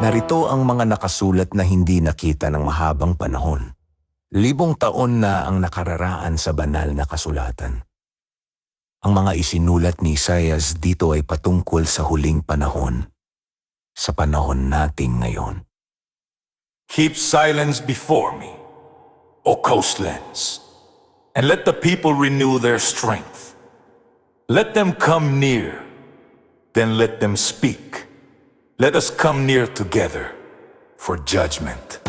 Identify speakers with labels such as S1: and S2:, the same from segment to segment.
S1: Narito ang mga nakasulat na hindi nakita ng mahabang panahon. 1,000 taon na ang nakararaan sa banal na kasulatan. Ang mga isinulat ni Isaias dito ay patungkol sa huling panahon, sa panahon nating ngayon.
S2: Keep silence before me, O coastlands, and let the people renew their strength. Let them come near, then let them speak. Let us come near together for judgment.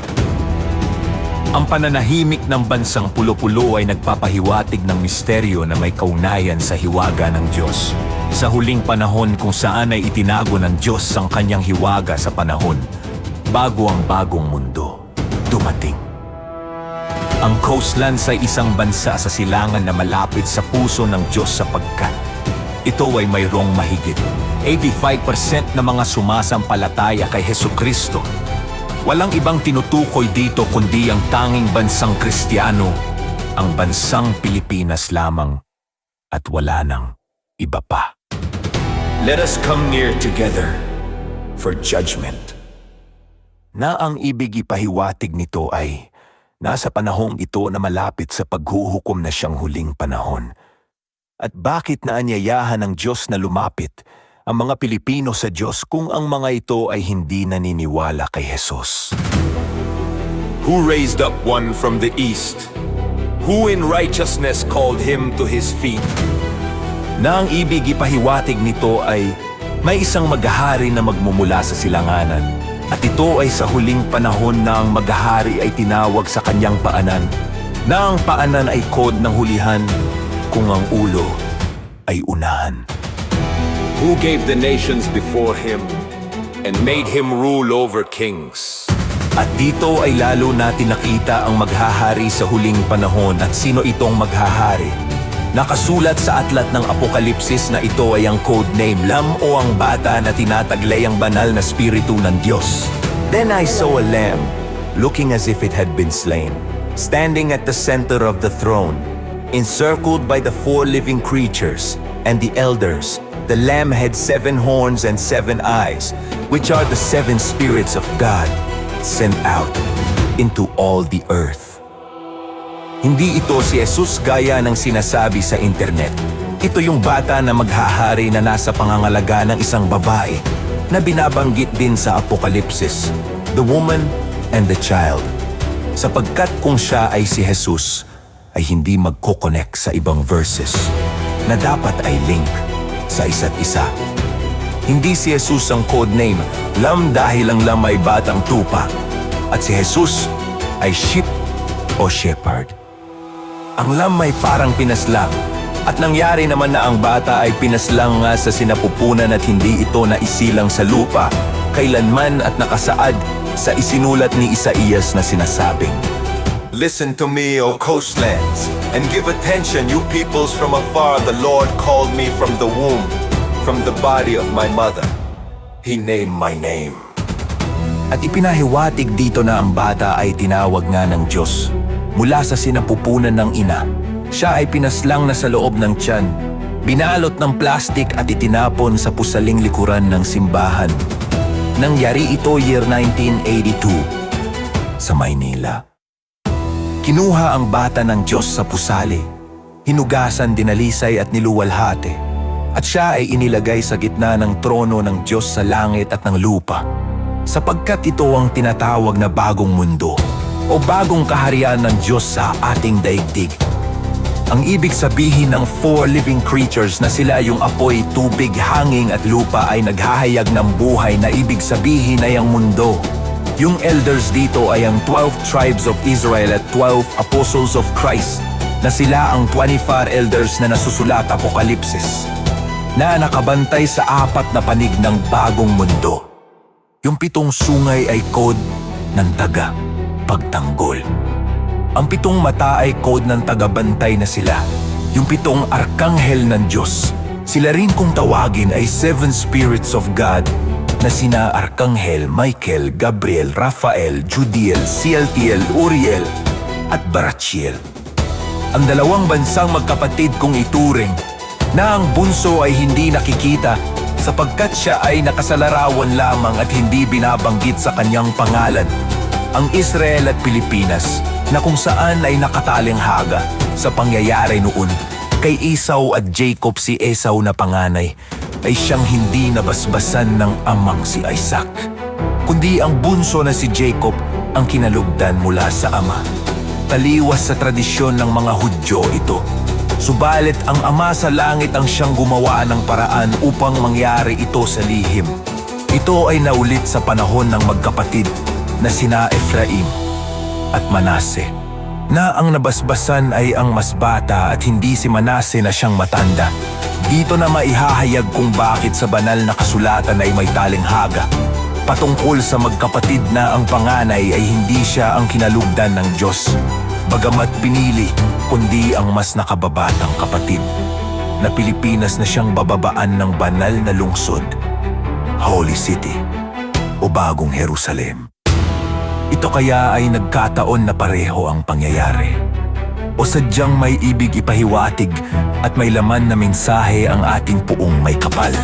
S1: Ang pananahimik ng bansang Pulo-Pulo ay nagpapahiwatig ng misteryo na may kaugnayan sa hiwaga ng Diyos. Sa huling panahon kung saan ay itinago ng Diyos ang kanyang hiwaga sa panahon, bago ang bagong mundo dumating. Ang coastlands ay isang bansa sa silangan na malapit sa puso ng Diyos sapagkat ito ay mayroong mahigit 85% na mga sumasampalataya kay Hesukristo. Walang ibang tinutukoy dito kundi ang tanging bansang Kristiyano, ang bansang Pilipinas lamang, at wala nang iba pa.
S2: Let us come near together for judgment.
S1: Na ang ibig ipahiwatig nito ay nasa panahong ito na malapit sa paghuhukom na siyang huling panahon. At bakit naanyayahan ng Diyos na lumapit ang mga Pilipino sa Diyos kung ang mga ito ay hindi naniniwala kay Jesus?
S2: Who raised up one from the east? Who in righteousness called him to his feet?
S1: Na ang ibig ipahiwatig nito ay may isang maghahari na magmumula sa silanganan. At ito ay sa huling panahon na ang maghahari ay tinawag sa kanyang paanan. Na ang paanan ay kod ng hulihan kung ang ulo ay unahan.
S2: Who gave the nations before him and made him rule over kings?
S1: At dito ay lalo natin nakita ang maghahari sa huling panahon at sino itong maghahari. Nakasulat sa aklat ng Apokalipsis na ito ay ang codename Lamb o ang bata na tinataglay ang banal na spiritu ng Diyos. Then I saw a lamb, looking as if it had been slain, standing at the center of the throne, encircled by the 4 living creatures and the elders. The lamb had 7 horns and 7 eyes, which are the 7 spirits of God, sent out into all the earth. Hindi ito si Jesus gaya ng sinasabi sa internet. Ito yung bata na maghahari na nasa pangangalaga ng isang babae na binabanggit din sa Apokalipsis, the woman and the child. Sapagkat kung siya ay si Jesus, ay hindi magko-connect sa ibang verses na dapat ay link sa isa't isa. Hindi si Jesus ang codename Lamb dahil ang lamb ay batang tupa at si Jesus ay sheep o shepherd. Ang lamb ay parang pinaslang at nangyari naman na ang bata ay pinaslang nga sa sinapupunan at hindi ito naisilang sa lupa kailanman at nakasaad sa isinulat ni Isaias na sinasabing,
S2: Listen to me, O coastlands, and give attention, you peoples from afar. The Lord called me from the womb, from the body of my mother. He named my name.
S1: At ipinahiwatig dito na ang bata ay tinawag nga ng Diyos mula sa sinapupunan ng ina. Siya ay pinaslang na sa loob ng tiyan, binalot ng plastik at itinapon sa pusaling likuran ng simbahan. Nangyari ito year 1982 sa Maynila. Kinuha ang bata ng Diyos sa pusali, hinugasan, dinalisay at niluwalhati, at siya ay inilagay sa gitna ng trono ng Diyos sa langit at ng lupa, sapagkat ito ang tinatawag na bagong mundo o bagong kaharian ng Diyos sa ating daigdig. Ang ibig sabihin ng 4 living creatures na sila yung apoy, tubig, hangin at lupa ay naghahayag ng buhay na ibig sabihin ay ang mundo. Yung elders dito ay ang 12 tribes of Israel at 12 apostles of Christ na sila ang 24 elders na nasusulat Apokalipsis na nakabantay sa 4 na panig ng bagong mundo. Yung 7 sungay ay code ng taga-pagtanggol. Ang 7 mata ay code ng taga-bantay na sila. Yung 7 arkanghel ng Diyos, sila rin kung tawagin ay 7 spirits of God na sina Arkanghel, Michael, Gabriel, Raphael, Judiel, Cieltiel, Uriel at Barachiel. Ang 2 bansang magkapatid kong ituring na ang bunso ay hindi nakikita sapagkat siya ay nakasalarawan lamang at hindi binabanggit sa kanyang pangalan. Ang Israel at Pilipinas na kung saan ay nakatalinhaga sa pangyayari noon kay Esau at Jacob si Esau na panganay ay siyang hindi nabasbasan ng amang si Isaac, kundi ang bunso na si Jacob ang kinalugdan mula sa ama. Taliwas sa tradisyon ng mga Hudyo ito. Subalit ang ama sa langit ang siyang gumawa ng paraan upang mangyari ito sa lihim. Ito ay naulit sa panahon ng magkapatid na sina Efraim at Manase, na ang nabasbasan ay ang mas bata at hindi si Manase na siyang matanda. Dito na maihahayag kung bakit sa banal na kasulatan ay may talinghaga patungkol sa magkapatid na ang panganay ay hindi siya ang kinalugdan ng Diyos, bagamat pinili, kundi ang mas nakababatang kapatid, na Pilipinas na siyang bababaan ng banal na lungsod, Holy City o Bagong Jerusalem. Ito kaya ay nagkataon na pareho ang pangyayari, o sadyang may ibig ipahiwatig at may laman na mensahe ang ating puong may kapal.